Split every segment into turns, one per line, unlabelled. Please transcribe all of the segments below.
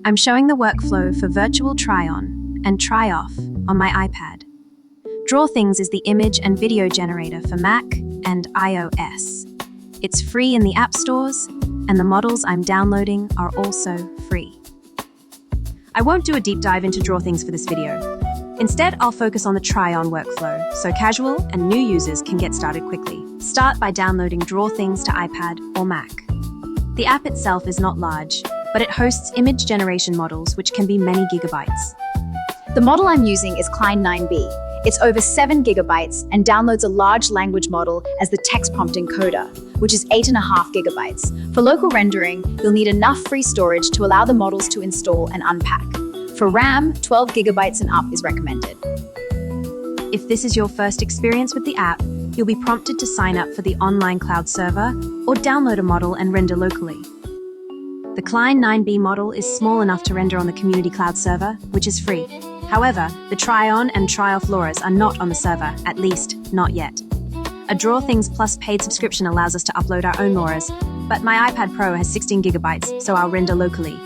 I'm showing the workflow for virtual try-on and try-off on my iPad. DrawThings is the image and video generator for Mac and iOS. It's free in the app stores, and the models I'm downloading are also free. I won't do a deep dive into DrawThings for this video. Instead, I'll focus on the try-on workflow, so casual and new users can get started quickly. Start by downloading DrawThings to iPad or Mac. The app itself is not large, but it hosts image generation models which can be many gigabytes.
The model I'm using is Klein 9B. It's over 7 gigabytes and downloads a large language model as the text prompt encoder, which is 8.5 gigabytes. For local rendering, you'll need enough free storage to allow the models to install and unpack. For RAM, 12 gigabytes and up is recommended.
If this is your first experience with the app, you'll be prompted to sign up for the online cloud server or download a model and render locally. The Klein 9B model is small enough to render on the community cloud server, which is free. However, the try-on and try-off LoRAs are not on the server, at least not yet. A DrawThings Plus paid subscription allows us to upload our own LoRAs, but my iPad Pro has 16 gigabytes, so I'll render locally.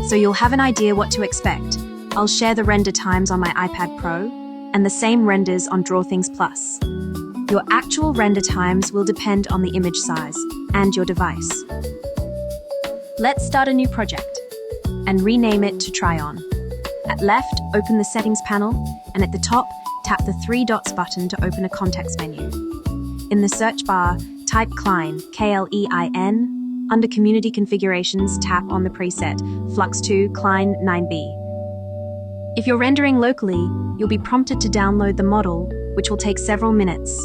So you'll have an idea what to expect. I'll share the render times on my iPad Pro and the same renders on DrawThings Plus. Your actual render times will depend on the image size and your device. Let's start a new project and rename it to Try-On. At left, open the Settings panel, and at the top, tap the 3 dots button to open a context menu. In the search bar, type Klein, K-L-E-I-N. Under Community Configurations, tap on the preset, Flux2 Klein 9B. If you're rendering locally, you'll be prompted to download the model, which will take several minutes.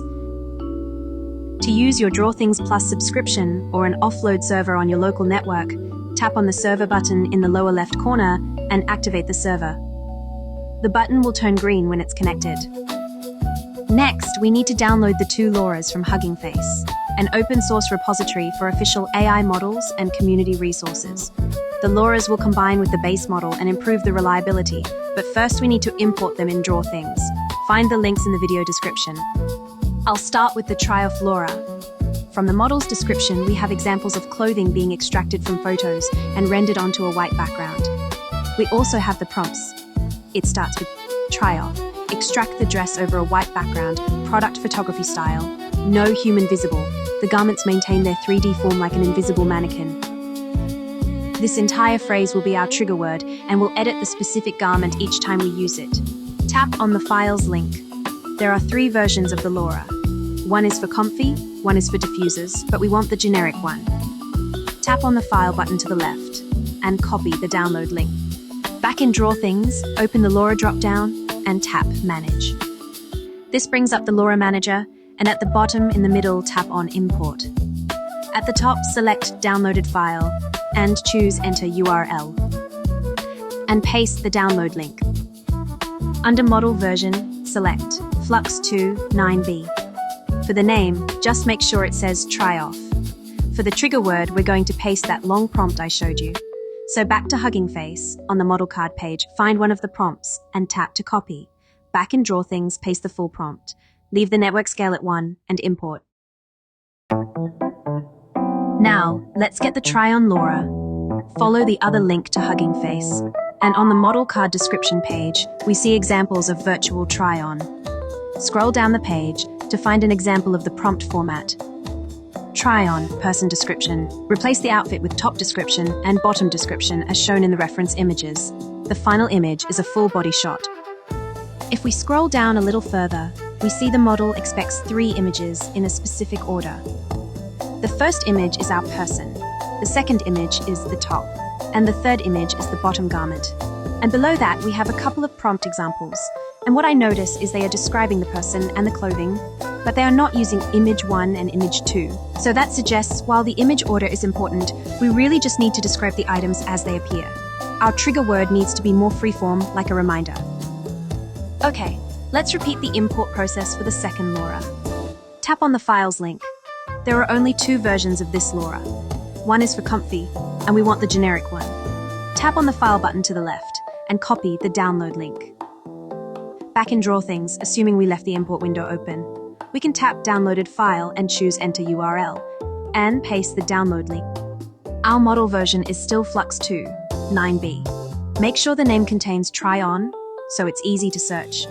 To use your DrawThings Plus subscription or an offload server on your local network, tap on the server button in the lower left corner and activate the server. The button will turn green when it's connected. Next, we need to download the 2 LoRAs from Hugging Face, an open-source repository for official AI models and community resources. The LoRAs will combine with the base model and improve the reliability, but first we need to import them in DrawThings. Find the links in the video description. I'll start with the try-off LoRA. From the model's description, we have examples of clothing being extracted from photos and rendered onto a white background. We also have the prompts. It starts with try-off. Extract the dress over a white background, product photography style, no human visible. The garments maintain their 3D form like an invisible mannequin. This entire phrase will be our trigger word, and we'll edit the specific garment each time we use it. Tap on the files link. There are 3 versions of the LoRA. One is for comfy, one is for diffusers, but we want the generic one. Tap on the file button to the left and copy the download link. Back in DrawThings, open the LoRA drop-down and tap Manage. This brings up the LoRA Manager, and at the bottom in the middle, tap on Import. At the top, select Downloaded File and choose Enter URL. And paste the download link. Under Model Version, select Flux2 9B. For the name, just make sure it says Try-Off. For the trigger word, we're going to paste that long prompt I showed you. So back to Hugging Face, on the model card page, find one of the prompts and tap to copy. Back in DrawThings, paste the full prompt. Leave the network scale at 1 and import. Now, let's get the try-on LoRA. Follow the other link to Hugging Face, and on the model card description page, we see examples of virtual try-on. Scroll down the page to find an example of the prompt format. Try-on, person description. Replace the outfit with top description and bottom description as shown in the reference images. The final image is a full body shot. If we scroll down a little further, we see the model expects 3 images in a specific order. The first image is our person, the second image is the top, and the third image is the bottom garment. And below that, we have a couple of prompt examples. And what I notice is they are describing the person and the clothing, but they are not using image 1 and image 2. So that suggests while the image order is important, we really just need to describe the items as they appear. Our trigger word needs to be more freeform, like a reminder. Okay, let's repeat the import process for the second LoRA. Tap on the files link. There are only 2 versions of this LoRA. One is for comfy, and we want the generic one. Tap on the file button to the left and copy the download link. Back in DrawThings, assuming we left the import window open, we can tap Downloaded File and choose Enter URL, and paste the download link. Our model version is still Flux2. 9B. Make sure the name contains try on, so it's easy to search.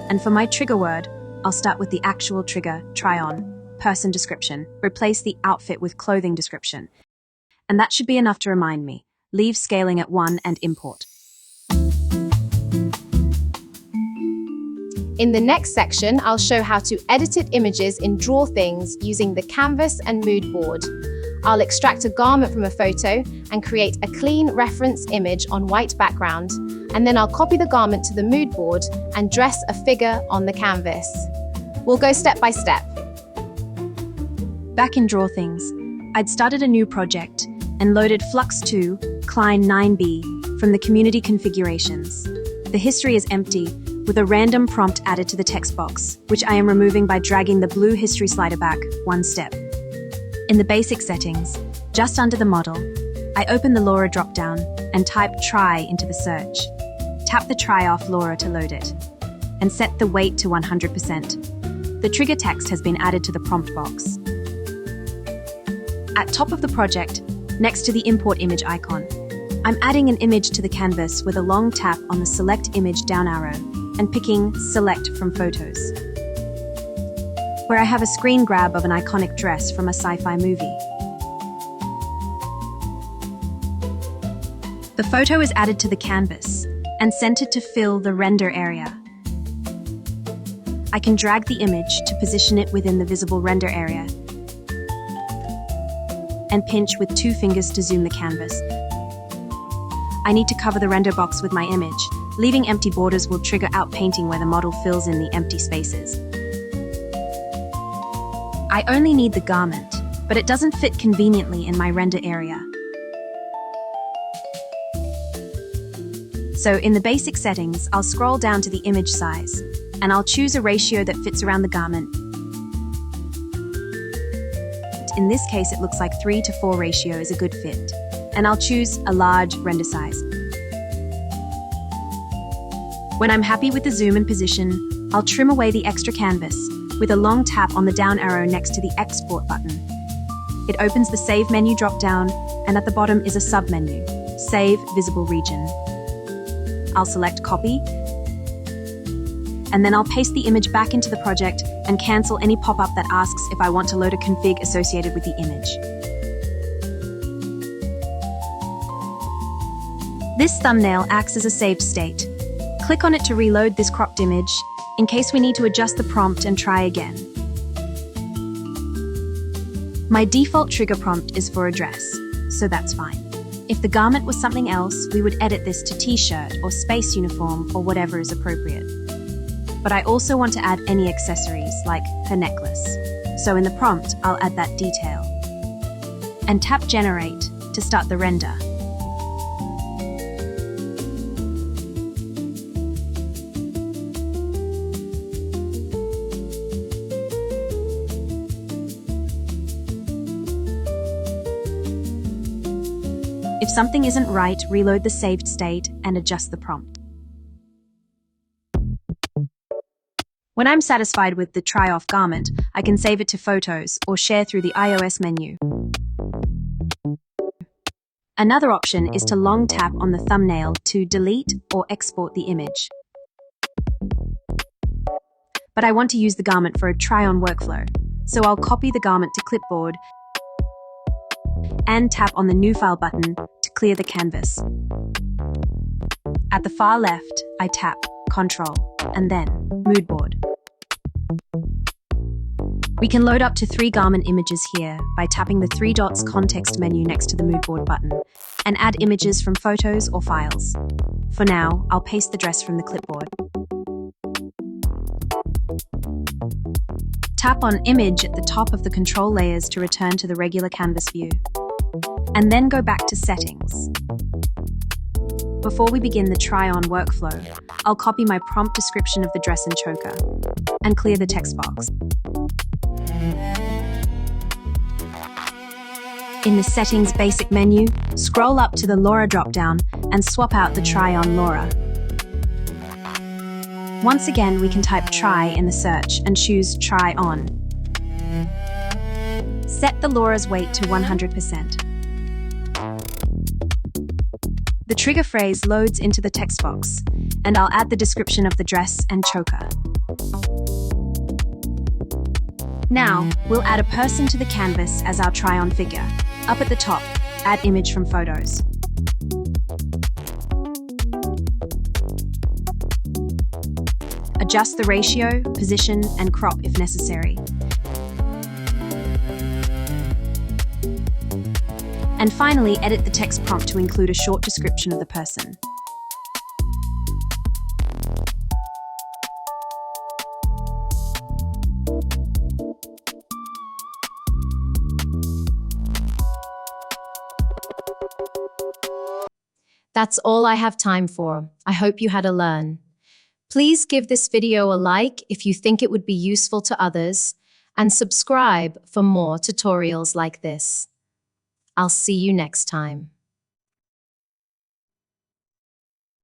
And for my trigger word, I'll start with the actual trigger, try on, person description, replace the outfit with clothing description. And that should be enough to remind me. Leave scaling at 1 and import.
In the next section, I'll show how to edited images in Draw Things using the canvas and mood board. I'll extract a garment from a photo and create a clean reference image on white background, and then I'll copy the garment to the mood board and dress a figure on the canvas. We'll go step by step.
Back in Draw Things, I'd started a new project and loaded Flux 2, Klein 9B from the community configurations. The history is empty, with a random prompt added to the text box, which I am removing by dragging the blue history slider back one step. In the basic settings, just under the model, I open the LoRA dropdown and type try into the search. Tap the try off LoRA to load it, and set the weight to 100%. The trigger text has been added to the prompt box. At top of the project, next to the import image icon, I'm adding an image to the canvas with a long tap on the select image down arrow and picking select from photos, where I have a screen grab of an iconic dress from a sci-fi movie. The photo is added to the canvas and centered to fill the render area. I can drag the image to position it within the visible render area and pinch with 2 fingers to zoom the canvas. I need to cover the render box with my image. Leaving empty borders will trigger outpainting where the model fills in the empty spaces. I only need the garment, but it doesn't fit conveniently in my render area. So in the basic settings, I'll scroll down to the image size, and I'll choose a ratio that fits around the garment. In this case, it looks like 3:4 ratio is a good fit, and I'll choose a large render size. When I'm happy with the zoom and position, I'll trim away the extra canvas with a long tap on the down arrow next to the Export button. It opens the Save menu drop-down, and at the bottom is a sub-menu, Save Visible Region. I'll select Copy, and then I'll paste the image back into the project and cancel any pop-up that asks if I want to load a config associated with the image. This thumbnail acts as a saved state. Click on it to reload this cropped image, in case we need to adjust the prompt and try again. My default trigger prompt is for a dress, so that's fine. If the garment was something else, we would edit this to t-shirt or space uniform or whatever is appropriate. But I also want to add any accessories, like her necklace. So in the prompt, I'll add that detail. And tap Generate to start the render. If something isn't right, reload the saved state and adjust the prompt. When I'm satisfied with the try-off garment, I can save it to Photos or share through the iOS menu. Another option is to long tap on the thumbnail to delete or export the image. But I want to use the garment for a try-on workflow, so I'll copy the garment to clipboard and tap on the New File button to clear the canvas. At the far left, I tap Control and then Mood Board. We can load up to 3 garment images here by tapping the 3 dots context menu next to the Mood Board button and add images from photos or files. For now, I'll paste the dress from the clipboard. Tap on Image at the top of the control layers to return to the regular canvas view, and then go back to Settings. Before we begin the try-on workflow, I'll copy my prompt description of the dress and choker, and clear the text box. In the Settings basic menu, scroll up to the LoRA drop-down and swap out the try-on LoRA. Once again, we can type try in the search and choose try on. Set the LoRa's weight to 100%. The trigger phrase loads into the text box, and I'll add the description of the dress and choker. Now, we'll add a person to the canvas as our try-on figure. Up at the top, add image from photos. Adjust the ratio, position, and crop if necessary. And finally, edit the text prompt to include a short description of the person.
That's all I have time for. I hope you had a learn. Please give this video a like if you think it would be useful to others, and subscribe for more tutorials like this. I'll see you next time.